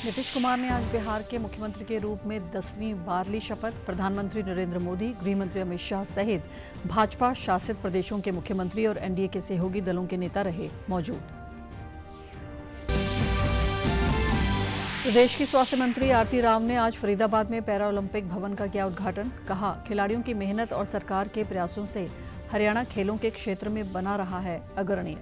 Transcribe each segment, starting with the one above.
नीतीश कुमार ने आज बिहार के मुख्यमंत्री के रूप में 10वीं बार ली शपथ। प्रधानमंत्री नरेंद्र मोदी, गृहमंत्री अमित शाह सहित भाजपा शासित प्रदेशों के मुख्यमंत्री और एनडीए के सहयोगी दलों के नेता रहे मौजूद। प्रदेश की स्वास्थ्य मंत्री आरती राव ने आज फरीदाबाद में पैरा ओलंपिक भवन का किया उद्घाटन। कहा, खिलाड़ियों की मेहनत और सरकार के प्रयासों से हरियाणा खेलों के क्षेत्र में बना रहा है अग्रणीय।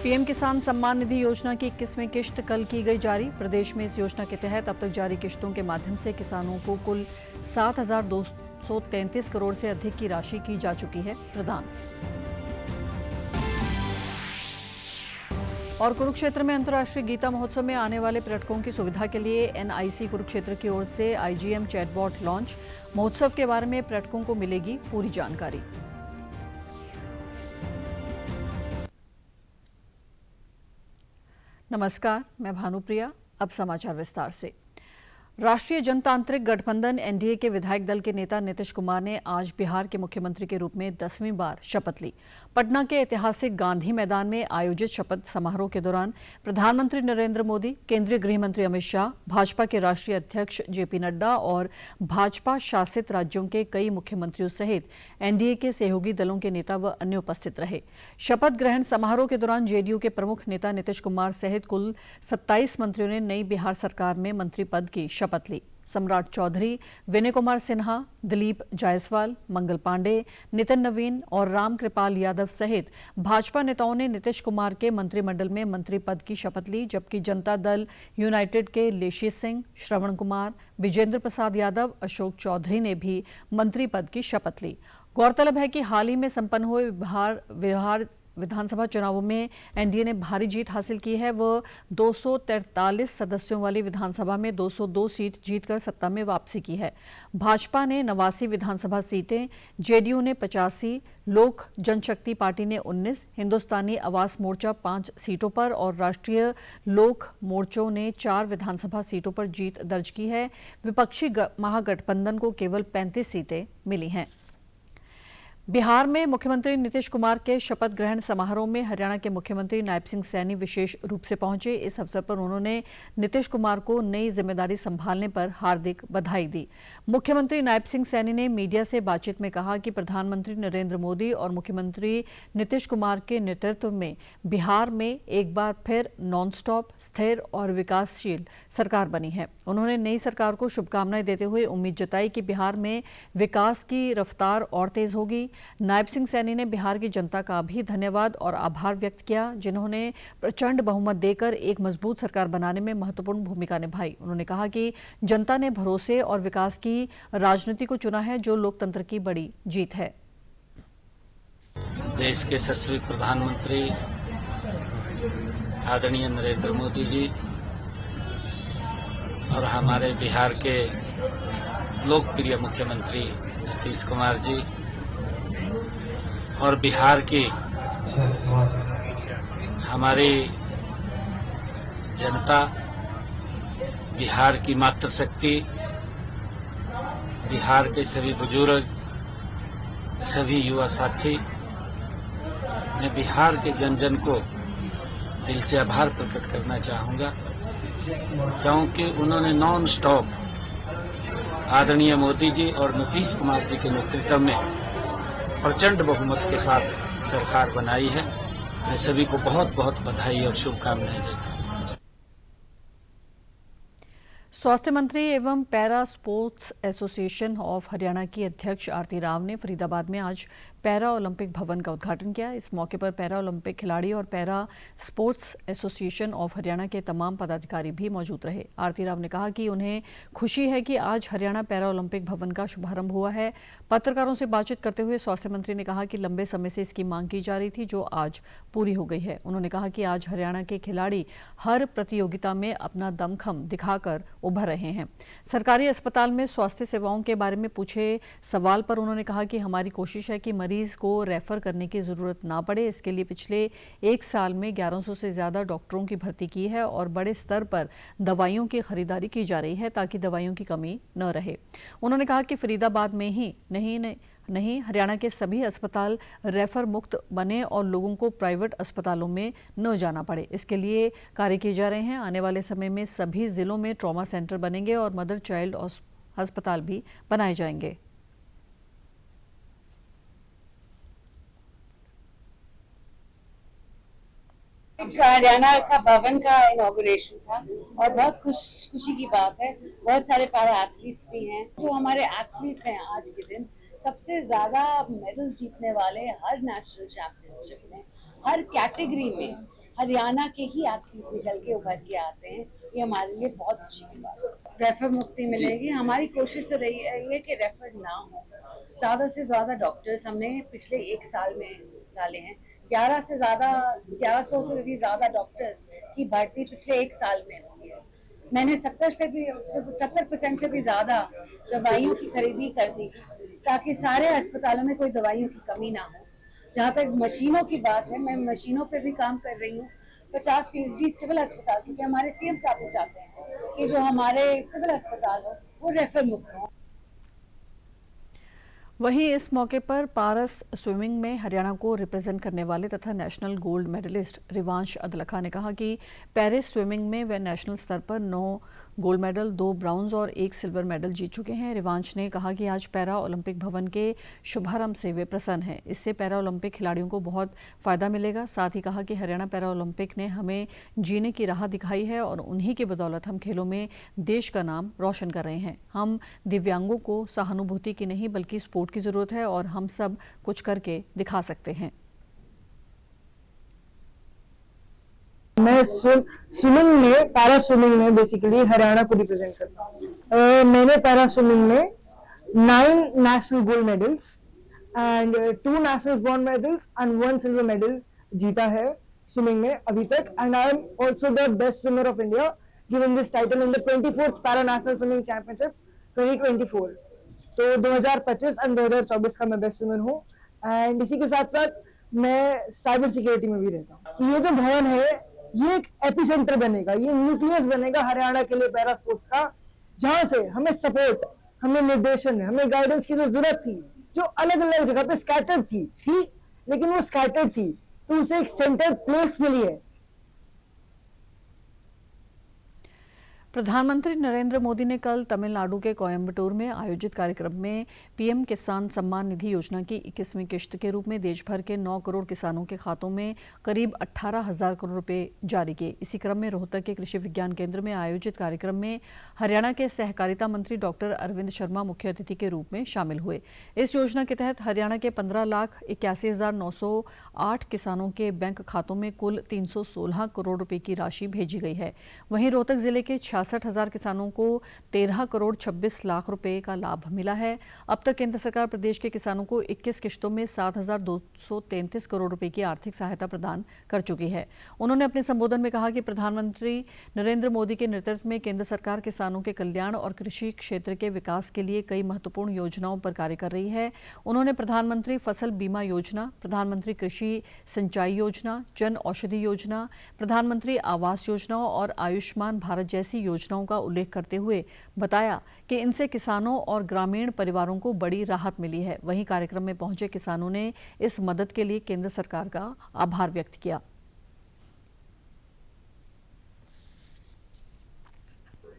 पीएम किसान सम्मान निधि योजना की 21वीं किश्त कल की गई जारी। प्रदेश में इस योजना के तहत अब तक जारी किश्तों के माध्यम से किसानों को कुल 7,233 करोड़ से अधिक की राशि की जा चुकी है प्रदान। और कुरुक्षेत्र में अंतर्राष्ट्रीय गीता महोत्सव में आने वाले पर्यटकों की सुविधा के लिए एनआईसी कुरुक्षेत्र की ओर से आईजीएम चैटबॉट लॉन्च। महोत्सव के बारे में पर्यटकों को मिलेगी पूरी जानकारी। नमस्कार, मैं भानुप्रिया। अब समाचार विस्तार से। राष्ट्रीय जनतांत्रिक गठबंधन एनडीए के विधायक दल के नेता नीतीश कुमार ने आज बिहार के मुख्यमंत्री के रूप में 10वीं बार शपथ ली। पटना के ऐतिहासिक गांधी मैदान में आयोजित शपथ समारोह के दौरान प्रधानमंत्री नरेंद्र मोदी, केंद्रीय गृह मंत्री अमित शाह, भाजपा के राष्ट्रीय अध्यक्ष जेपी नड्डा और भाजपा शासित राज्यों के कई मुख्यमंत्रियों सहित एनडीए के सहयोगी दलों के नेता व अन्य उपस्थित रहे। शपथ ग्रहण समारोह के दौरान जेडीयू के प्रमुख नेता नीतीश कुमार सहित कुल 27 मंत्रियों ने नई बिहार सरकार में मंत्री पद की शपथ ली। सम्राट चौधरी, विनय कुमार सिन्हा, दिलीप जायसवाल, मंगल पांडे, नितिन नवीन और राम कृपाल यादव सहित भाजपा नेताओं ने नीतीश कुमार के मंत्रिमंडल में मंत्री पद की शपथ ली, जबकि जनता दल यूनाइटेड के लेशी सिंह, श्रवण कुमार, विजेंद्र प्रसाद यादव, अशोक चौधरी ने भी मंत्री पद की शपथ ली। गौरतलब है कि हाल ही में संपन्न हुए बिहार विधानसभा चुनावों में एनडीए ने भारी जीत हासिल की है। वह 243 सदस्यों वाली विधानसभा में 202 सीट जीतकर सत्ता में वापसी की है। भाजपा ने 89 विधानसभा सीटें, जेडीयू ने 85, लोक जनशक्ति पार्टी ने 19, हिंदुस्तानी आवास मोर्चा 5 सीटों पर और राष्ट्रीय लोक मोर्चों ने 4 विधानसभा सीटों पर जीत दर्ज की है। विपक्षी महागठबंधन को केवल 35 सीटें मिली हैं। बिहार में मुख्यमंत्री नीतीश कुमार के शपथ ग्रहण समारोह में हरियाणा के मुख्यमंत्री नायब सिंह सैनी विशेष रूप से पहुंचे। इस अवसर पर उन्होंने नीतीश कुमार को नई जिम्मेदारी संभालने पर हार्दिक बधाई दी। मुख्यमंत्री नायब सिंह सैनी ने मीडिया से बातचीत में कहा कि प्रधानमंत्री नरेंद्र मोदी और मुख्यमंत्री नीतीश कुमार के नेतृत्व में बिहार में एक बार फिर नॉनस्टॉप, स्थिर और विकासशील सरकार बनी है। उन्होंने नई सरकार को शुभकामनाएं देते हुए उम्मीद जताई कि बिहार में विकास की रफ्तार और तेज होगी। नायब सिंह सैनी ने बिहार की जनता का भी धन्यवाद और आभार व्यक्त किया, जिन्होंने प्रचंड बहुमत देकर एक मजबूत सरकार बनाने में महत्वपूर्ण भूमिका निभाई। उन्होंने कहा कि जनता ने भरोसे और विकास की राजनीति को चुना है, जो लोकतंत्र की बड़ी जीत है। देश के यशस्वी प्रधानमंत्री आदरणीय नरेंद्र मोदी जी और हमारे बिहार के लोकप्रिय मुख्यमंत्री नीतीश कुमार जी और बिहार की हमारी जनता, बिहार की मातृशक्ति, बिहार के सभी बुजुर्ग, सभी युवा साथी, मैं बिहार के जन जन को दिल से आभार प्रकट करना चाहूँगा, क्योंकि उन्होंने नॉन स्टॉप आदरणीय मोदी जी और नीतीश कुमार जी के नेतृत्व में प्रचंड बहुमत के साथ सरकार बनाई है। मैं सभी को बहुत बहुत बधाई और शुभकामनाएं देता हूं। स्वास्थ्य मंत्री एवं para sports association of Haryana की अध्यक्ष आरती राव ने फरीदाबाद में आज पैरा ओलंपिक भवन का उद्घाटन किया। इस मौके पर पैरा ओलंपिक खिलाड़ी और para sports association of Haryana के तमाम पदाधिकारी भी मौजूद रहे। आरती राव ने कहा कि उन्हें खुशी है कि आज हरियाणा पैरा ओलंपिक भवन का शुभारंभ हुआ है। पत्रकारों से बातचीत करते हुए स्वास्थ्य मंत्री ने कहा कि लंबे समय से इसकी मांग की जा रही थी, जो आज पूरी हो गई है। उन्होंने कहा कि आज हरियाणा के खिलाड़ी हर प्रतियोगिता में अपना दमखम दिखाकर उभर रहे हैं। सरकारी अस्पताल में स्वास्थ्य सेवाओं के बारे में पूछे सवाल पर उन्होंने कहा कि हमारी कोशिश है कि मरीज को रेफर करने की ज़रूरत ना पड़े। इसके लिए पिछले 1 साल में 1100 से ज़्यादा डॉक्टरों की भर्ती की है और बड़े स्तर पर दवाइयों की खरीदारी की जा रही है ताकि दवाइयों की कमी न रहे। उन्होंने कहा कि फरीदाबाद में ही नहीं हरियाणा के सभी अस्पताल रेफर मुक्त बने और लोगों को प्राइवेट अस्पतालों में न जाना पड़े। इसके लिए कार्य किए जा रहे हैं। आने वाले समय में सभी जिलों में ट्रॉमा सेंटर बनेंगे और मदर चाइल्ड अस्पताल भी बनाए जाएंगे। हरियाणा का भवन का इनॉग्रेशन था और बहुत खुशी की बात है। बहुत सारे पैरा एथलीट्स भी हैं। जो हमारे एथलीट्स हैं आज के दिन सबसे ज्यादा मेडल्स जीतने वाले हर नेशनल चैंपियनशिप में हर कैटेगरी में हरियाणा के ही एथलीट्स निकल के उभर के आते हैं। ये हमारे लिए बहुत खुशी की बात है। रेफर मुक्ति मिलेगी। हमारी कोशिश तो रही है कि रेफर ना हो। ज्यादा से ज्यादा डॉक्टर्स हमने पिछले 1 साल में डाले हैं। 1100 से भी ज्यादा डॉक्टर्स की भर्ती पिछले 1 साल में हुई है। मैंने 70% से भी ज्यादा दवाइयों की खरीदी कर दी ताकि सारे अस्पतालों में कोई दवाइयों की कमी ना हो। जहाँ तक मशीनों की बात है, मैं मशीनों पे भी काम कर रही हूँ। 50% सिविल अस्पताल, क्योंकि हमारे सीएम साहब चाहते हैं कि जो हमारे सिविल अस्पताल हो वो रेफर मुक्त हो। वहीं इस मौके पर पारस स्विमिंग में हरियाणा को रिप्रेजेंट करने वाले तथा national gold medallist Rivansh Adlakha ने कहा कि पेरिस स्विमिंग में वे नेशनल स्तर पर 9 गोल्ड मेडल, 2 ब्राउन्ज और 1 सिल्वर मेडल जीत चुके हैं। रिवांश ने कहा कि आज पैरा ओलंपिक भवन के शुभारंभ से वे प्रसन्न हैं। इससे पैरा ओलंपिक खिलाड़ियों को बहुत फायदा मिलेगा। साथ ही कहा कि हरियाणा पैरा ओलंपिक ने हमें जीने की राह दिखाई है और उन्हीं की बदौलत हम खेलों में देश का नाम रोशन कर रहे हैं। हम दिव्यांगों को सहानुभूति की नहीं बल्कि सपोर्ट की जरूरत है और हम सब कुछ करके दिखा सकते हैं। मैं स्विमिंग में, पैरा स्विमिंग में बेसिकली हरियाणा को रिप्रेजेंट करता हूँ। मैंने पैरा स्विमिंग में 9 national gold medals and 2 national bronze medals and 1 silver medal जीता है स्विमिंग में अभी तक। And I am also the best swimmer of India given this title in the 24th para national swimming championship 2024। तो 2025 and 2024 का मैं best swimmer हूँ। And इसी के साथ साथ मैं साइबर सिक्योरिटी में भी रहता हूँ। ये जो भवन है ये एक एपिसेंटर बनेगा, ये न्यूक्लियस बनेगा हरियाणा के लिए पैरा स्पोर्ट्स का, जहां से हमें सपोर्ट, हमें निर्देशन, हमें गाइडेंस की जो जरूरत थी, जो अलग अलग जगह पे स्कैटर्ड थी लेकिन वो स्कैटर्ड थी तो उसे एक सेंटर प्लेस मिली है। प्रधानमंत्री नरेंद्र मोदी ने कल तमिलनाडु के कोयम्बटूर में आयोजित कार्यक्रम में पीएम किसान सम्मान निधि योजना की 21वीं किश्त के रूप में देश भर के 9 करोड़ किसानों के खातों में करीब 18,000 करोड़ रुपए जारी किए। इसी क्रम में रोहतक के कृषि विज्ञान केंद्र में आयोजित कार्यक्रम में हरियाणा के सहकारिता मंत्री डॉक्टर अरविंद शर्मा मुख्य अतिथि के रूप में शामिल हुए। इस योजना के तहत हरियाणा के 15,81,908 किसानों के बैंक खातों में कुल 316 करोड़ रुपए की राशि भेजी गई है। वहीं रोहतक जिले के 66,000 किसानों को 13 करोड़ 26 लाख रुपए का लाभ मिला है। अब तक केंद्र सरकार प्रदेश के किसानों को 21 किश्तों में 7,233 करोड़ रुपए की आर्थिक सहायता प्रदान कर चुकी है। उन्होंने अपने संबोधन में कहा कि प्रधानमंत्री नरेंद्र मोदी के नेतृत्व में केंद्र सरकार किसानों के कल्याण और कृषि क्षेत्र के विकास के लिए कई महत्वपूर्ण योजनाओं पर कार्य कर रही है। उन्होंने प्रधानमंत्री फसल बीमा योजना, प्रधानमंत्री कृषि सिंचाई योजना, जन औषधि योजना, प्रधानमंत्री आवास योजना और आयुष्मान भारत जैसी योजनाओं का उल्लेख करते हुए बताया कि इनसे किसानों और ग्रामीण परिवारों को बड़ी राहत मिली है। वहीं कार्यक्रम में पहुंचे किसानों ने इस मदद के लिए केंद्र सरकार का आभार व्यक्त किया।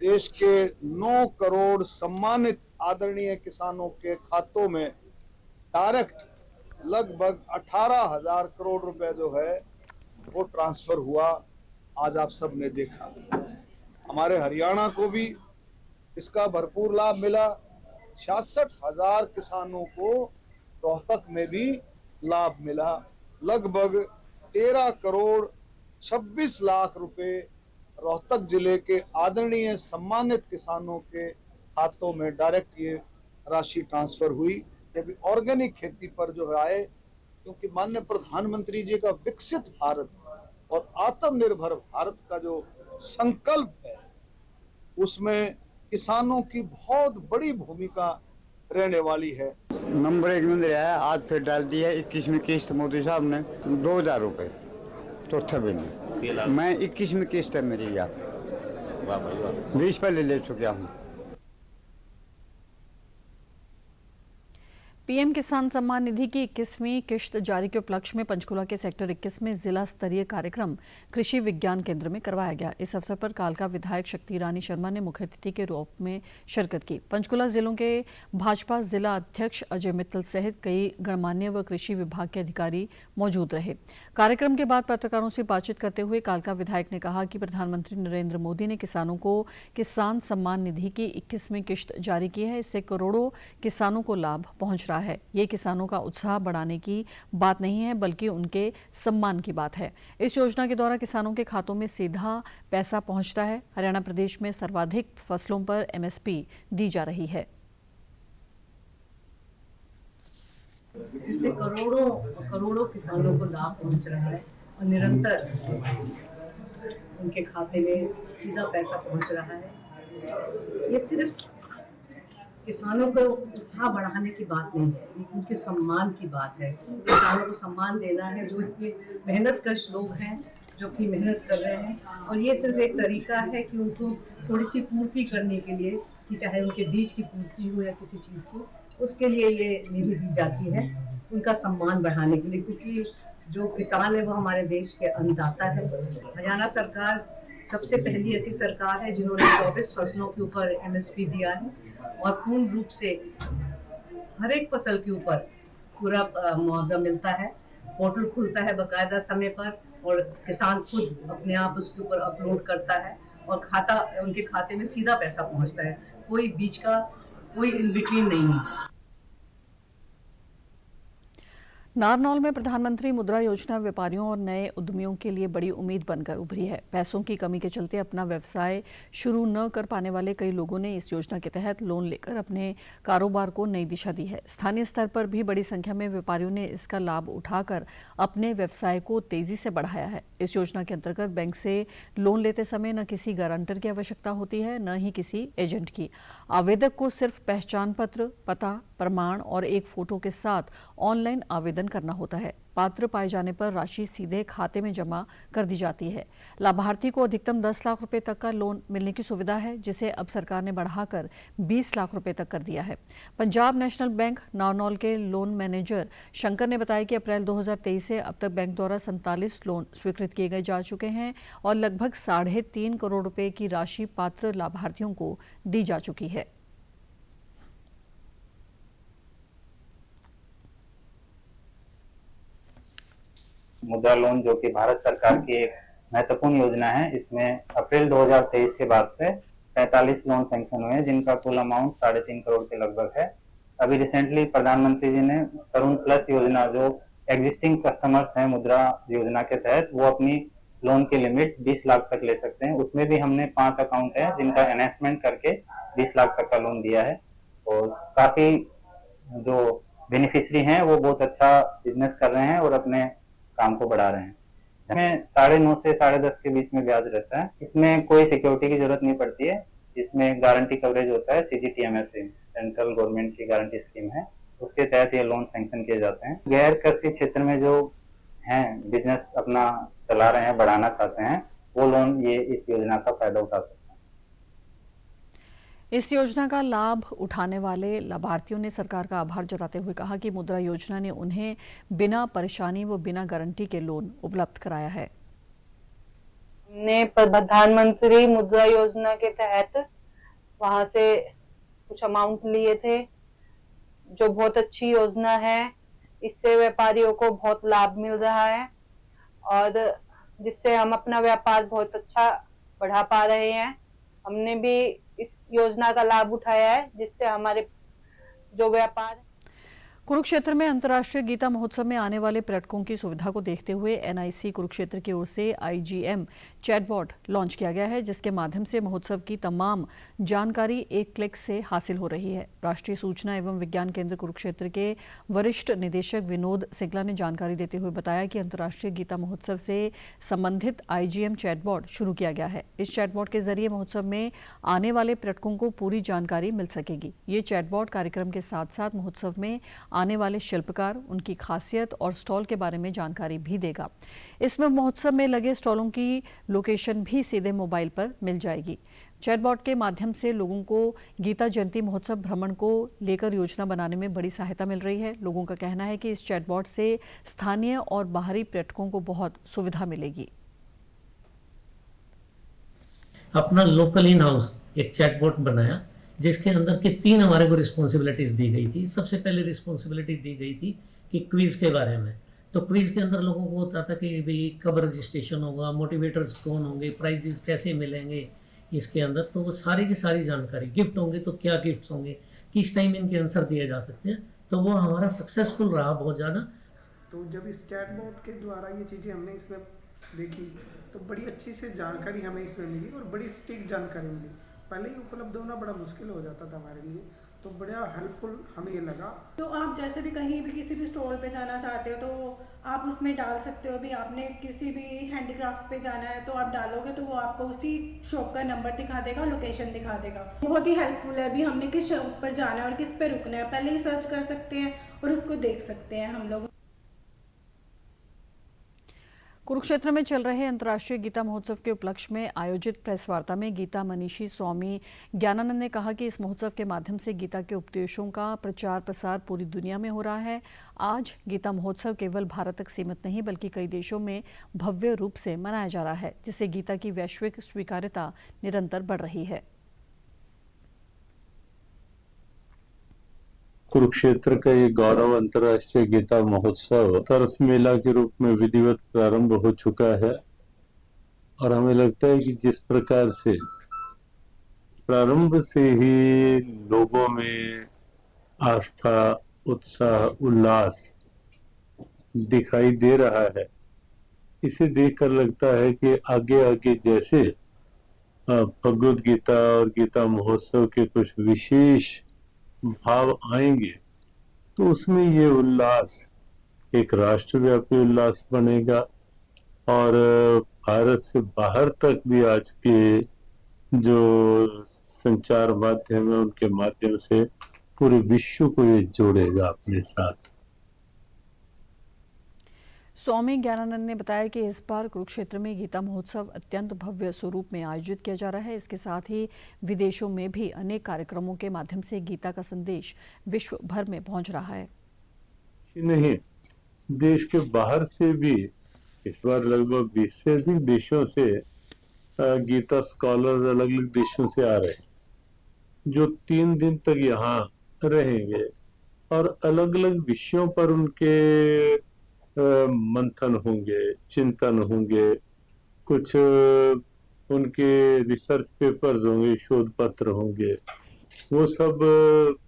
देश के 9 करोड़ सम्मानित आदरणीय किसानों के खातों में डायरेक्ट लगभग 18,000 करोड़ रुपए जो है वो ट्रांसफर हुआ। आज आप सब ने देखा। हमारे हरियाणा को भी इसका भरपूर लाभ मिला। 66,000 किसानों को रोहतक में भी लाभ मिला। लगभग 13 करोड़ 26 लाख रुपए रोहतक जिले के आदरणीय सम्मानित किसानों के खातों में डायरेक्ट ये राशि ट्रांसफर हुई। ये भी ऑर्गेनिक खेती पर जो है आए, क्योंकि माननीय प्रधानमंत्री जी का विकसित भारत और आत्मनिर्भर भारत का जो संकल्प है उसमें किसानों की बहुत बड़ी भूमिका रहने वाली है। नंबर 1 में रहा है, आज फिर डाल दिया 21वीं किस्त मोदी साहब ने 2000 रुपये चौथे महीने। मैं 21वीं किस्त है मेरी यार, 20 पहले ले चुका हूँ। पीएम किसान सम्मान निधि की 21वीं किश्त जारी के उपलक्ष्य में पंचकुला के सेक्टर 21 में जिला स्तरीय कार्यक्रम कृषि विज्ञान केंद्र में करवाया गया। इस अवसर पर कालका विधायक शक्ति रानी शर्मा ने मुख्य अतिथि के रूप में शिरकत की। पंचकुला जिलों के भाजपा जिला अध्यक्ष अजय मित्तल सहित कई गणमान्य व कृषि विभाग के अधिकारी मौजूद रहे। कार्यक्रम के बाद पत्रकारों से बातचीत करते हुए कालका विधायक ने कहा कि प्रधानमंत्री नरेंद्र मोदी ने किसानों को किसान सम्मान निधि की 21वीं किश्त जारी की है। इससे करोड़ों किसानों को लाभ पहुंच रहा है। ये किसानों का उत्साह बढ़ाने की बात नहीं है, बल्कि उनके सम्मान की बात है। इस योजना के द्वारा किसानों के खातों में सीधा पैसा पहुंचता है। हरियाणा प्रदेश में सर्वाधिक फसलों पर एमएसपी दी जा रही है। जिससे करोड़ों करोड़ों किसानों को लाभ पहुंच रहा है और निरंतर उनके खाते में सीधा पैसा पहुंच रहा है। ये सिर्फ किसानों को उत्साह बढ़ाने की बात नहीं है, ये उनके सम्मान की बात है। किसानों को सम्मान देना है जो इतने मेहनतकश लोग हैं, जो कि मेहनत कर रहे हैं, और ये सिर्फ एक तरीका है कि उनको थोड़ी सी पूर्ति करने के लिए, कि चाहे उनके बीज की पूर्ति हो या किसी चीज़ की, उसके लिए ये निधि दी जाती है, उनका सम्मान बढ़ाने के लिए। क्योंकि जो किसान है वो हमारे देश के अन्नदाता है। हरियाणा सरकार सबसे पहली ऐसी सरकार है जिन्होंने 24 फसलों के ऊपर एमएसपी दिया है और पूर्ण रूप से हर एक फसल के ऊपर पूरा मुआवजा मिलता है। पोर्टल खुलता है बाकायदा समय पर और किसान खुद अपने आप उसके ऊपर अपलोड करता है और खाता उनके खाते में सीधा पैसा पहुंचता है। कोई बीच का कोई इन बिटवीन नहीं है। नारनौल में प्रधानमंत्री मुद्रा योजना व्यापारियों और नए उद्यमियों के लिए बड़ी उम्मीद बनकर उभरी है। पैसों की कमी के चलते अपना व्यवसाय शुरू न कर पाने वाले कई लोगों ने इस योजना के तहत लोन लेकर अपने कारोबार को नई दिशा दी है। स्थानीय स्तर पर भी बड़ी संख्या में व्यापारियों ने इसका लाभ उठाकर अपने व्यवसाय को तेजी से बढ़ाया है। इस योजना के अंतर्गत बैंक से लोन लेते समय न किसी गारंटर की आवश्यकता होती है, न ही किसी एजेंट की। आवेदक को सिर्फ पहचान पत्र, पता, प्रमाण और एक फोटो के साथ ऑनलाइन आवेदन करना होता है। पात्र पाए जाने पर राशि सीधे खाते में जमा कर दी जाती है। लाभार्थी को अधिकतम 10 लाख रुपए तक का लोन मिलने की सुविधा है, जिसे अब सरकार ने बढ़ाकर 20 लाख रुपए तक कर दिया है। पंजाब नेशनल बैंक नारनौल के लोन मैनेजर शंकर ने बताया कि अप्रैल 2023 से अब तक बैंक द्वारा 47 लोन स्वीकृत किए जा चुके हैं और लगभग 3.5 करोड़ रुपए की राशि पात्र लाभार्थियों को दी जा चुकी है। मुद्रा लोन जो कि भारत सरकार की एक महत्वपूर्ण योजना है, इसमें अप्रैल 2023 के बाद से 45 लोन सैंक्शन हुए हैं, जिनका कुल अमाउंट 3.5 करोड़ के लगभग है। अभी रिसेंटली प्रधानमंत्री जी ने तरुण प्लस योजना, जो एग्जिस्टिंग कस्टमर्स हैं मुद्रा योजना के तहत, वो अपनी लोन की लिमिट 20 लाख तक ले सकते हैं। उसमें भी हमने 5 अकाउंट है जिनका एनहेंसमेंट करके 20 लाख तक का लोन दिया है और काफी जो बेनिफिशियरी हैं वो बहुत अच्छा बिजनेस कर रहे हैं और अपने काम को बढ़ा रहे हैं। इसमें 9.5 से 10.5 के बीच में ब्याज रहता है। इसमें कोई सिक्योरिटी की जरूरत नहीं पड़ती है। इसमें गारंटी कवरेज होता है, CGTMS सेंट्रल गवर्नमेंट की गारंटी स्कीम है, उसके तहत ये लोन सैंक्शन किए जाते हैं। गैर कृषि क्षेत्र में जो हैं बिजनेस अपना चला रहे हैं, बढ़ाना चाहते हैं, वो लोन ये इस योजना का फायदा उठा सकते हैं। इस योजना का लाभ उठाने वाले लाभार्थियों ने सरकार का आभार जताते हुए कहा कि मुद्रा योजना ने उन्हें बिना परेशानी व बिना गारंटी के लोन उपलब्ध कराया है। हमने प्रधानमंत्री मुद्रा योजना के तहत वहां से कुछ अमाउंट लिए थे, जो बहुत अच्छी योजना है। इससे व्यापारियों को बहुत लाभ मिल रहा है और जिससे हम अपना व्यापार बहुत अच्छा बढ़ा पा रहे हैं। हमने भी इस योजना का लाभ उठाया है, जिससे हमारे जो व्यापार कुरुक्षेत्र में अंतर्राष्ट्रीय गीता महोत्सव में आने वाले पर्यटकों की सुविधा को देखते हुए एनआईसी कुरुक्षेत्र की ओर से आईजीएम चैटबॉट लॉन्च किया गया है, जिसके माध्यम से महोत्सव की तमाम जानकारी एक क्लिक से हासिल हो रही है। राष्ट्रीय सूचना एवं विज्ञान केंद्र कुरुक्षेत्र के वरिष्ठ निदेशक विनोद सिंगला ने जानकारी देते हुए बताया कि अंतर्राष्ट्रीय गीता महोत्सव से संबंधित आईजीएम चैटबॉट शुरू किया गया है। इस चैटबॉट के जरिए महोत्सव में आने वाले पर्यटकों को पूरी जानकारी मिल सकेगी। ये चैटबॉट कार्यक्रम के साथ साथ महोत्सव में आने वाले शिल्पकार, उनकी खासियत और स्टॉल के बारे में जानकारी भी देगा। इसमें महोत्सव में लगे स्टॉलों की लोकेशन भी सीधे मोबाइल पर मिल जाएगी। चैटबॉट के माध्यम से लोगों को गीता जयंती महोत्सव भ्रमण को लेकर योजना बनाने में बड़ी सहायता मिल रही है। लोगों का कहना है कि इस चैटबॉट से स्थानीय और बाहरी पर्यटकों को बहुत सुविधा मिलेगी। अपना लोकल इन हाउस एक चैटबॉट बनाया, जिसके अंदर के 3 हमारे को रिस्पॉन्सिबिलिटीज दी गई थी। सबसे पहले रिस्पॉन्सिबिलिटी दी गई थी कि क्विज के बारे में। तो क्विज के अंदर लोगों को होता था कि भाई कब रजिस्ट्रेशन होगा, मोटिवेटर्स कौन होंगे, प्राइजेस कैसे मिलेंगे इसके अंदर। तो वो सारी की सारी जानकारी, गिफ्ट होंगे तो क्या गिफ्ट्स होंगे, किस टाइम इनके आंसर दिए जा सकते हैं। तो वो हमारा सक्सेसफुल रहा बहुत ज़्यादा। तो जब इस चैटबॉट के द्वारा ये चीज़ें हमने इसमें देखी तो बड़ी अच्छी से जानकारी हमें इसमें मिली और बड़ी सटीक जानकारी मिली। पहले ही उपलब्ध होना बड़ा मुश्किल हो जाता था हमारे लिए, तो बड़ा हेल्पफुल हमें ये लगा। तो आप जैसे भी कहीं भी किसी भी स्टॉल पे जाना चाहते हो तो आप उसमें डाल सकते हो। भी आपने किसी भी हैंडीक्राफ्ट पे जाना है तो आप डालोगे तो वो आपको उसी शॉप का नंबर दिखा देगा, लोकेशन दिखा देगा। बहुत ही हेल्पफुल है। अभी हमने किस शॉप पर जाना है और किस पे रुकना है पहले ही सर्च कर सकते हैं और उसको देख सकते हैं हम लोग। कुरुक्षेत्र में चल रहे अंतर्राष्ट्रीय गीता महोत्सव के उपलक्ष्य में आयोजित प्रेस वार्ता में गीता मनीषी स्वामी ज्ञानानंद ने कहा कि इस महोत्सव के माध्यम से गीता के उपदेशों का प्रचार प्रसार पूरी दुनिया में हो रहा है। आज गीता महोत्सव केवल भारत तक सीमित नहीं बल्कि कई देशों में भव्य रूप से मनाया जा रहा है, जिससे गीता की वैश्विक स्वीकार्यता निरंतर बढ़ रही है। कुरुक्षेत्र का ये गौरव अंतर्राष्ट्रीय गीता महोत्सव तरस मेला के रूप में विधिवत प्रारंभ हो चुका है और हमें लगता है कि जिस प्रकार से प्रारंभ से ही लोगों में आस्था, उत्साह, उल्लास दिखाई दे रहा है, इसे देखकर लगता है कि आगे आगे जैसे भगवद गीता और गीता महोत्सव के कुछ विशेष भाव आएंगे तो उसमें ये उल्लास एक राष्ट्रव्यापी उल्लास बनेगा और भारत से बाहर तक भी आज के जो संचार माध्यम है उनके माध्यम से पूरे विश्व को ये जोड़ेगा अपने साथ। स्वामी ज्ञानानंद ने बताया कि इस बार कुरुक्षेत्र में गीता महोत्सव अत्यंत भव्य स्वरूप में आयोजित किया जा रहा है। इसके साथ ही विदेशों में भी अनेक कार्यक्रमों के माध्यम से गीता का संदेश विश्व भर में पहुंच रहा है। नहीं, देश के बाहर से भी इस बार लगभग 20 से अधिक देशों से गीता स्कॉलर अलग अलग देशों से आ रहे हैं, जो 3 दिन तक यहाँ रहेंगे और अलग अलग विषयों पर उनके मंथन होंगे, चिंतन होंगे, कुछ उनके रिसर्च पेपर्स होंगे, शोध पत्र होंगे, वो सब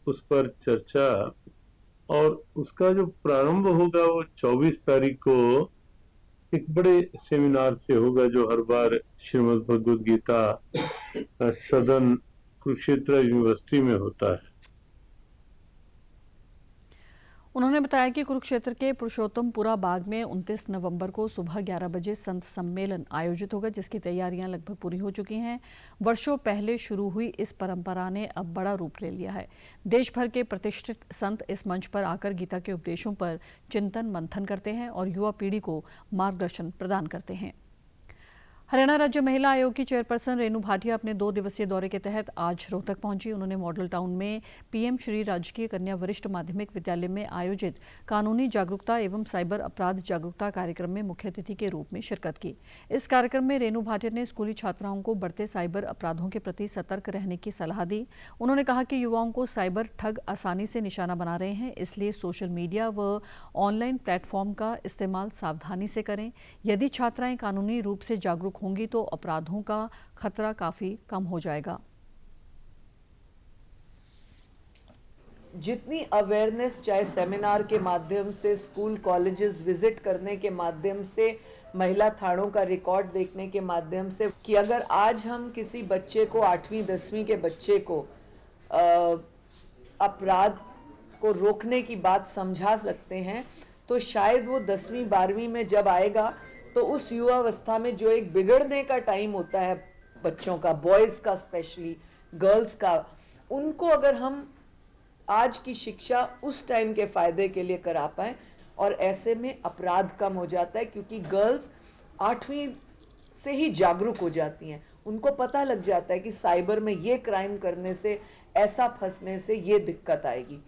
उस पर चर्चा। और उसका जो प्रारंभ होगा वो 24 तारीख को एक बड़े सेमिनार से होगा जो हर बार श्रीमद् भगवद गीता सदन कुरुक्षेत्र यूनिवर्सिटी में होता है। उन्होंने बताया कि कुरुक्षेत्र के पुरुषोत्तमपुरा बाग में 29 नवंबर को सुबह 11 बजे संत सम्मेलन आयोजित होगा, जिसकी तैयारियां लगभग पूरी हो चुकी हैं। वर्षों पहले शुरू हुई इस परंपरा ने अब बड़ा रूप ले लिया है। देश भर के प्रतिष्ठित संत इस मंच पर आकर गीता के उपदेशों पर चिंतन मंथन करते हैं और युवा पीढ़ी को मार्गदर्शन प्रदान करते हैं। हरियाणा राज्य महिला आयोग की चेयरपर्सन रेणु भाटिया अपने 2 दिवसीय दौरे के तहत आज रोहतक पहुंची। उन्होंने मॉडल टाउन में पीएम श्री राजकीय कन्या वरिष्ठ माध्यमिक विद्यालय में आयोजित कानूनी जागरूकता एवं साइबर अपराध जागरूकता कार्यक्रम में मुख्य अतिथि के रूप में शिरकत की। इस कार्यक्रम में रेणु भाटिया ने स्कूली छात्राओं को बढ़ते साइबर अपराधों के प्रति सतर्क रहने की सलाह दी। उन्होंने कहा कि युवाओं को साइबर ठग आसानी से निशाना बना रहे हैं, इसलिए सोशल मीडिया व ऑनलाइन प्लेटफॉर्म का इस्तेमाल सावधानी से करें। यदि छात्राएं कानूनी रूप से जागरूक होंगी तो अपराधों का खतरा काफी कम हो जाएगा। जितनी अवेयरनेस, चाहे सेमिनार के माध्यम से, स्कूल कॉलेजेस विजिट करने के माध्यम से, महिला थानों का रिकॉर्ड देखने के माध्यम से, कि अगर आज हम किसी बच्चे को 8वीं 10वीं के बच्चे को अपराध को रोकने की बात समझा सकते हैं, तो शायद वो 10वीं 12वीं में जब आएगा तो उस युवावस्था में जो एक बिगड़ने का टाइम होता है बच्चों का, बॉयज़ का स्पेशली, गर्ल्स का, उनको अगर हम आज की शिक्षा उस टाइम के फ़ायदे के लिए करा पाएँ, और ऐसे में अपराध कम हो जाता है, क्योंकि गर्ल्स 8वीं से ही जागरूक हो जाती हैं। उनको पता लग जाता है कि साइबर में ये क्राइम करने से, ऐसा फंसने से ये दिक्कत आएगी।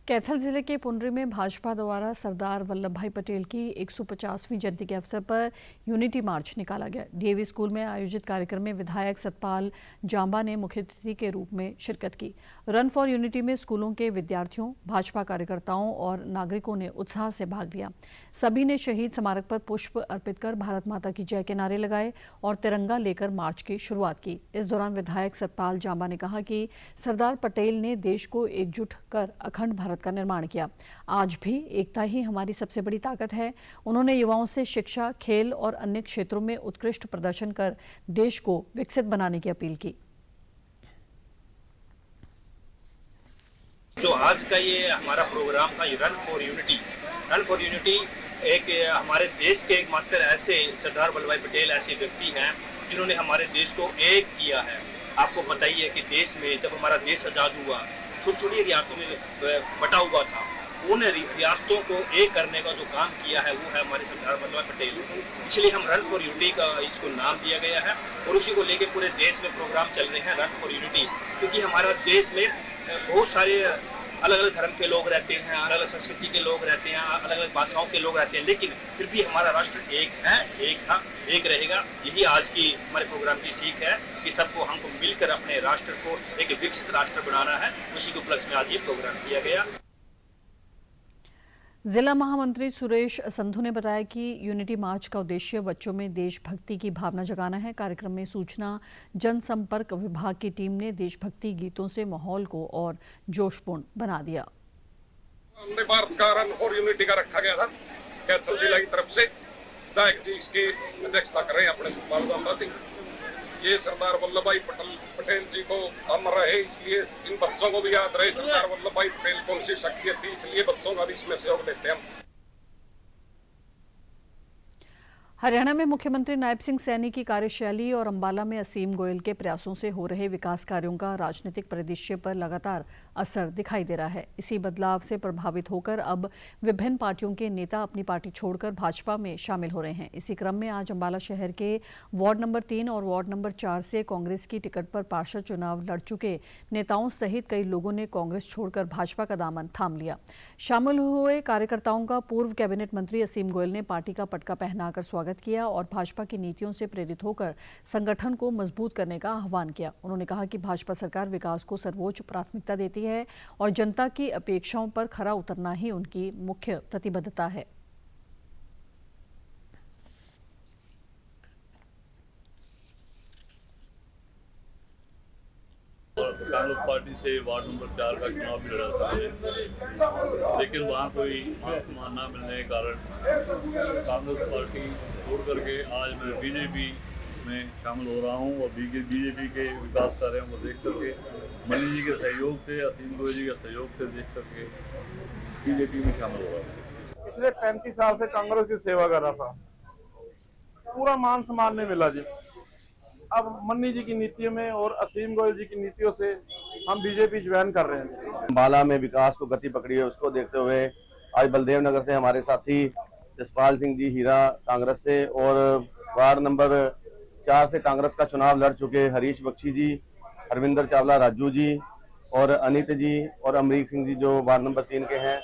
कैथल जिले के पुंडरी में भाजपा द्वारा सरदार वल्लभ भाई पटेल की 150वीं जयंती के अवसर पर यूनिटी मार्च निकाला गया। डीएवी स्कूल में आयोजित कार्यक्रम में विधायक सतपाल जांबा ने मुख्य अतिथि के रूप में शिरकत की। रन फॉर यूनिटी में स्कूलों के विद्यार्थियों, भाजपा कार्यकर्ताओं और नागरिकों ने उत्साह से भाग लिया। सभी ने शहीद स्मारक पर पुष्प अर्पित कर भारत माता की जय के नारे लगाए और तिरंगा लेकर मार्च की शुरुआत की। इस दौरान विधायक सतपाल जांबा ने कहा कि सरदार पटेल ने देश को एकजुट कर अखंड भारत का निर्माण किया। आज भी एकता ही हमारी सबसे बड़ी ताकत है। उन्होंने युवाओं से शिक्षा, खेल और अन्य क्षेत्रों में उत्कृष्ट प्रदर्शन कर देश को विकसित बनाने की अपील की। जो आज का ये हमारा प्रोग्राम था, ये रन फॉर यूनिटी एक हमारे देश के एकमात्र ऐसे सरदार वल्लभ भाई पटेल ऐसे व्यक्ति हैं जिन्होंने हमारे देश को एक किया है। आपको पता ही है कि देश में जब हमारा देश आज़ाद हुआ, छोटी छोटी रियासतों में बटा हुआ था, उन रियासतों को एक करने का जो काम किया है वो है हमारे सरदार वल्लभ भाई पटेल। इसलिए हम रन फॉर यूनिटी का इसको नाम दिया गया है और उसी को लेके पूरे देश में प्रोग्राम चल रहे हैं, रन फॉर यूनिटी। क्योंकि हमारा देश में बहुत सारे अलग अलग धर्म के लोग रहते हैं, अलग अलग संस्कृति के लोग रहते हैं, अलग अलग भाषाओं के लोग रहते हैं, लेकिन फिर भी हमारा राष्ट्र एक है, एक था, एक रहेगा। यही आज की हमारे प्रोग्राम की सीख है कि सबको हमको मिलकर अपने राष्ट्र को एक विकसित राष्ट्र बनाना है। उसी के उपलक्ष्य में आज ये प्रोग्राम किया गया। जिला महामंत्री सुरेश संधू ने बताया कि यूनिटी मार्च का उद्देश्य बच्चों में देशभक्ति की भावना जगाना है। कार्यक्रम में सूचना जनसंपर्क विभाग की टीम ने देशभक्ति गीतों से माहौल को और जोशपूर्ण बना दिया। वंदे भारत का रन फॉर यूनिटी का रखा गया था कैथल जिला की तरफ से। विधायक जी इसकी अध्यक्षता कर रहे हैं अपने सतपाल जांबा जी। ये सरदार वल्लभ भाई पटेल जी को अमर रहे, इसलिए इन बच्चों को भी याद रहे सरदार वल्लभ भाई पटेल कौन सी शख्सियत थी, इसलिए बच्चों का भी इसमें सहयोग देते हैं हम। हरियाणा में मुख्यमंत्री नायब सिंह सैनी की कार्यशैली और अंबाला में असीम गोयल के प्रयासों से हो रहे विकास कार्यों का राजनीतिक परिदृश्य पर लगातार असर दिखाई दे रहा है। इसी बदलाव से प्रभावित होकर अब विभिन्न पार्टियों के नेता अपनी पार्टी छोड़कर भाजपा में शामिल हो रहे हैं। इसी क्रम में आज अंबाला शहर के वार्ड नंबर 3 और वार्ड नंबर 4 से कांग्रेस की टिकट पर पार्षद चुनाव लड़ चुके नेताओं सहित कई लोगों ने कांग्रेस छोड़कर भाजपा का दामन थाम लिया। शामिल हुए कार्यकर्ताओं का पूर्व कैबिनेट मंत्री असीम गोयल ने पार्टी का पटका पहनाकर स्वागत किया और भाजपा की नीतियों से प्रेरित होकर संगठन को मजबूत करने का आह्वान किया। उन्होंने कहा कि भाजपा सरकार विकास को सर्वोच्च प्राथमिकता देती है और जनता की अपेक्षाओं पर खरा उतरना ही उनकी मुख्य प्रतिबद्धता है। कांग्रेस पार्टी से वार्ड नंबर 4 का चुनाव भी लड़ा था, लेकिन वहाँ कोई मान सम्मान न मिलने के कारण कांग्रेस पार्टी छोड़ करके आज मैं बीजेपी में शामिल हो रहा हूँ और बीजेपी के विकास कार्यों को देख करके, मनी जी के सहयोग से, असीम गोयल जी के सहयोग से देख करके बीजेपी में शामिल हो रहा हूँ। पिछले 35 साल से कांग्रेस की सेवा कर रहा था, पूरा मान सम्मान नहीं मिला जी। अब मन्नी जी की नीतियों में और असीम गोयल जी की नीतियों से हम बीजेपी ज्वाइन कर रहे हैं। अंबाला में विकास को गति पकड़ी है, उसको देखते हुए आज बलदेव नगर से हमारे साथी जसपाल सिंह जी हीरा कांग्रेस से और वार्ड नंबर 4 से कांग्रेस का चुनाव लड़ चुके हरीश बख्शी जी, हरविंदर चावला राजू जी और अनित जी और अमरीक सिंह जी जो वार्ड नंबर 3 के हैं,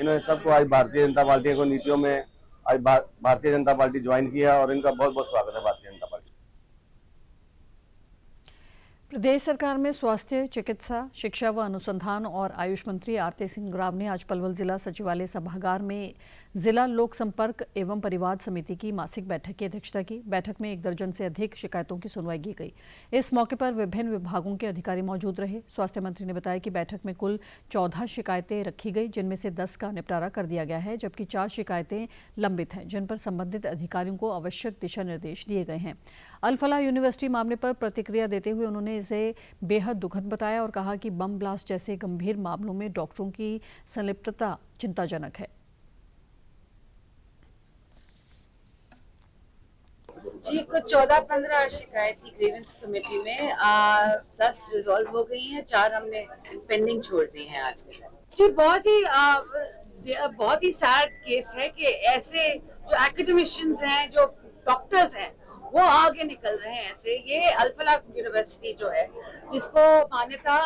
इन्होंने सबको आज भारतीय जनता पार्टी को नीतियों में आज भारतीय जनता पार्टी ज्वाइन किया और इनका बहुत बहुत स्वागत है भारतीय जनता पार्टी। प्रदेश सरकार में स्वास्थ्य, चिकित्सा, शिक्षा व अनुसंधान और आयुष मंत्री आरती सिंह राव ने आज पलवल जिला सचिवालय सभागार में जिला लोक संपर्क एवं परिवाद समिति की मासिक बैठक की अध्यक्षता की। बैठक में 1 दर्जन से अधिक शिकायतों की सुनवाई की गई। इस मौके पर विभिन्न विभागों के अधिकारी मौजूद रहे। स्वास्थ्य मंत्री ने बताया कि बैठक में कुल 14 शिकायतें रखी गई, जिनमें से 10 का निपटारा कर दिया गया है, जबकि 4 शिकायतें लंबित हैं, जिन पर संबंधित अधिकारियों को आवश्यक दिशा निर्देश दिए गए हैं। अल फलाह यूनिवर्सिटी मामले पर प्रतिक्रिया देते हुए उन्होंने इसे बेहद दुखद बताया और कहा कि बम ब्लास्ट जैसे गंभीर मामलों में डॉक्टरों की संलिप्तता चिंताजनक है। जी, कुछ 14-15 शिकायत थी ग्रीवेंस कमेटी में, 10 रिजॉल्व हो गई हैं, 4 हमने पेंडिंग छोड़ दी हैं आज के दिन। जी, बहुत ही सैड केस है कि ऐसे जो एकेडमिशियंस हैं, जो डॉक्टर्स हैं, वो आगे निकल रहे हैं ऐसे। ये अल फलाह यूनिवर्सिटी जो है, जिसको मान्यता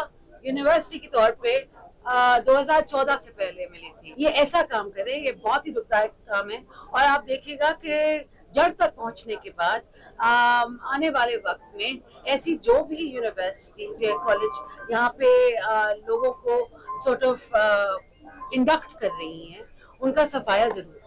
यूनिवर्सिटी के तौर पे 2014 से पहले मिली थी, ये ऐसा काम करे, ये बहुत ही दुखदायक काम है। और आप देखिएगा कि जड़ तक पहुंचने के बाद आने वाले वक्त में ऐसी जो भी यूनिवर्सिटीज या कॉलेज यहाँ पे लोगों को सॉर्ट ऑफ इंडक्ट कर रही हैं, उनका सफाया जरूर।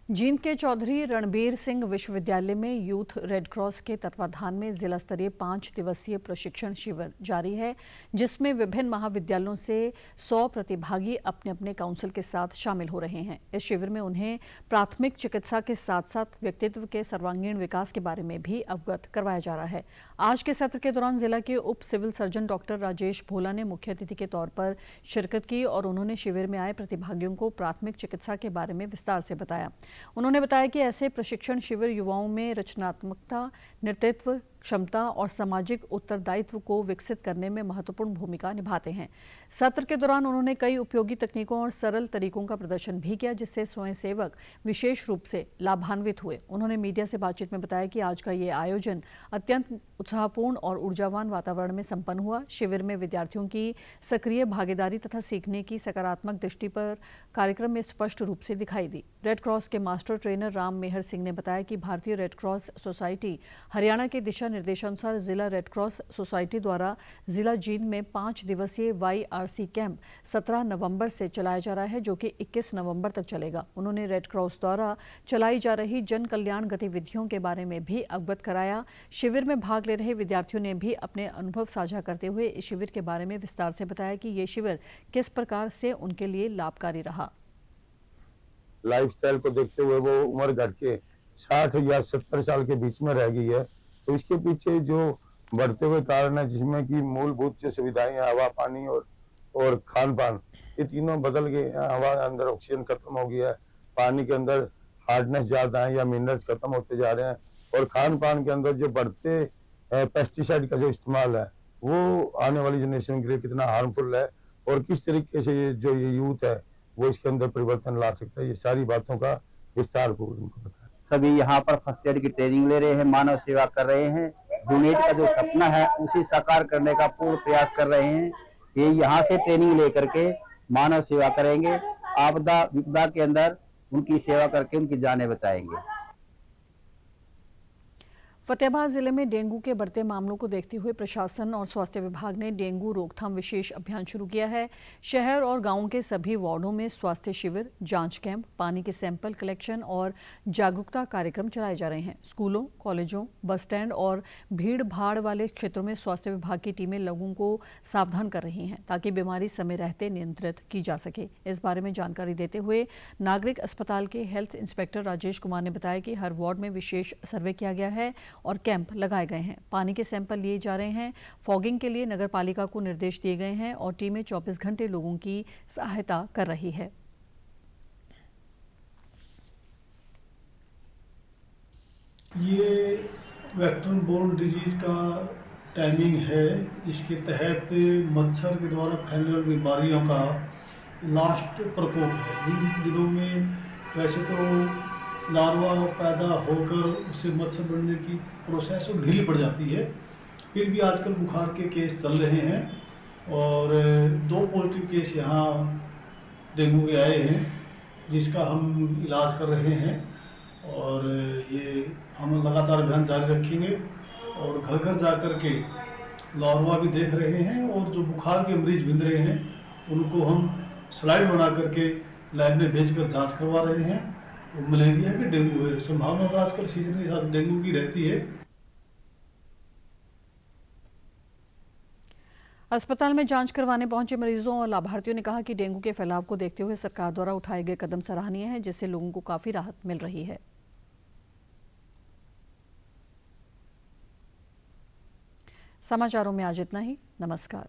जींद के चौधरी रणबीर सिंह विश्वविद्यालय में यूथ रेड क्रॉस के तत्वाधान में जिला स्तरीय 5 दिवसीय प्रशिक्षण शिविर जारी है, जिसमें विभिन्न महाविद्यालयों से 100 प्रतिभागी अपने अपने काउंसिल के साथ शामिल हो रहे हैं। इस शिविर में उन्हें प्राथमिक चिकित्सा के साथ साथ व्यक्तित्व के सर्वांगीण विकास के बारे में भी अवगत करवाया जा रहा है। आज के सत्र के दौरान जिला के उप सिविल सर्जन डॉक्टर राजेश भोला ने मुख्य अतिथि के तौर पर शिरकत की और उन्होंने शिविर में आए प्रतिभागियों को प्राथमिक चिकित्सा के बारे में विस्तार से बताया। उन्होंने बताया कि ऐसे प्रशिक्षण शिविर युवाओं में रचनात्मकता, नेतृत्व क्षमता और सामाजिक उत्तरदायित्व को विकसित करने में महत्वपूर्ण भूमिका निभाते हैं। सत्र के दौरान उन्होंने कई उपयोगी तकनीकों और सरल तरीकों का प्रदर्शन भी किया, जिससे स्वयंसेवक विशेष रूप से लाभान्वित हुए। उन्होंने मीडिया से बातचीत में बताया कि आज का ये आयोजन अत्यंत उत्साहपूर्ण और ऊर्जावान वातावरण में संपन्न हुआ। शिविर में विद्यार्थियों की सक्रिय भागीदारी तथा सीखने की सकारात्मक दृष्टि पर कार्यक्रम में स्पष्ट रूप से दिखाई दी। रेड क्रॉस के मास्टर ट्रेनर राम मेहर सिंह ने बताया कि भारतीय रेड क्रॉस सोसाइटी हरियाणा के दिशा निर्देशानुसार जिला रेड क्रॉस सोसाइटी द्वारा जिला जींद में 5 दिवसीय YRC कैंप 17 नवंबर से चलाया जा रहा है, जो कि 21 नवंबर तक चलेगा। उन्होंने रेड क्रॉस द्वारा चलाई जा रही जन कल्याण गतिविधियों के बारे में भी अवगत कराया। शिविर में भाग ले रहे विद्यार्थियों ने भी अपने अनुभव साझा करते हुए इस शिविर के बारे में विस्तार से बताया कि ये शिविर किस प्रकार से उनके लिए लाभकारी रहा। लाइफस्टाइल को देखते हुए वो उम्र घट के 60 या 70 साल के बीच में रह गई है, तो इसके पीछे जो बढ़ते हुए कारण है, जिसमें कि मूलभूत जो सुविधाएं हवा, पानी और खान पान, ये तीनों बदल गए। हवा अंदर ऑक्सीजन खत्म हो गया है, पानी के अंदर हार्डनेस ज्यादा है या मिनरल्स खत्म होते जा रहे हैं, और खान पान के अंदर जो बढ़ते पेस्टिसाइड का जो इस्तेमाल है वो आने वाली जनरेशन के लिए कितना हार्मफुल है, और किस तरीके से ये यूथ है वो इसके अंदर परिवर्तन ला सकता है, ये सारी बातों का विस्तार पूर्वक उनको बताया। सभी यहाँ पर फर्स्ट एड की ट्रेनिंग ले रहे हैं, मानव सेवा कर रहे हैं, यूनिट का जो सपना है उसे साकार करने का पूर्ण प्रयास कर रहे हैं। ये यहाँ से ट्रेनिंग लेकर के मानव सेवा करेंगे, आपदा विपदा के अंदर उनकी सेवा करके उनकी जानें बचाएंगे। फतेहाबाद जिले में डेंगू के बढ़ते मामलों को देखते हुए प्रशासन और स्वास्थ्य विभाग ने डेंगू रोकथाम विशेष अभियान शुरू किया है। शहर और गांवों के सभी वार्डों में स्वास्थ्य शिविर, जांच कैंप, पानी के सैंपल कलेक्शन और जागरूकता कार्यक्रम चलाए जा रहे हैं। स्कूलों, कॉलेजों, बस स्टैंड और भीड़ भाड़ वाले क्षेत्रों में स्वास्थ्य विभाग की टीमें लोगों को सावधान कर रही हैं, ताकि बीमारी समय रहते नियंत्रित की जा सके। इस बारे में जानकारी देते हुए नागरिक अस्पताल के हेल्थ इंस्पेक्टर राजेश कुमार ने बताया कि हर वार्ड में विशेष सर्वे किया गया है और कैंप लगाए गए हैं। पानी के सैंपल लिए जा रहे हैं। फॉगिंग के लिए नगर पालिका को निर्देश दिए गए हैं और टीमें 24 घंटे लोगों की सहायता कर रही है। ये वेक्टर बोर्न डिजीज का टाइमिंग है। इसके तहत मच्छर के द्वारा फैलने वाली बीमारियों का लास्ट प्रकोप है। इन दिनों में वैसे तो लार्वा पैदा होकर उससे मच्छर बनने की प्रोसेस और ढीली पड़ जाती है, फिर भी आजकल बुखार के केस चल रहे हैं और 2 पॉजिटिव केस यहाँ डेंगू के आए हैं, जिसका हम इलाज कर रहे हैं और ये हम लगातार अभियान जारी रखेंगे और घर घर जा कर के लार्वा भी देख रहे हैं, और जो बुखार के मरीज मिल रहे हैं उनको हम स्लाइड बना करके लैब में भेजकर जांच करवा रहे हैं। वो मलेरिया है कि डेंगू है, संभावना तो आजकल सीजन के हिसाब से डेंगू की रहती है। अस्पताल में जांच करवाने पहुंचे मरीजों और लाभार्थियों ने कहा कि डेंगू के फैलाव को देखते हुए सरकार द्वारा उठाए गए कदम सराहनीय हैं, जिससे लोगों को काफी राहत मिल रही है। समाचारों में आज इतना ही। नमस्कार।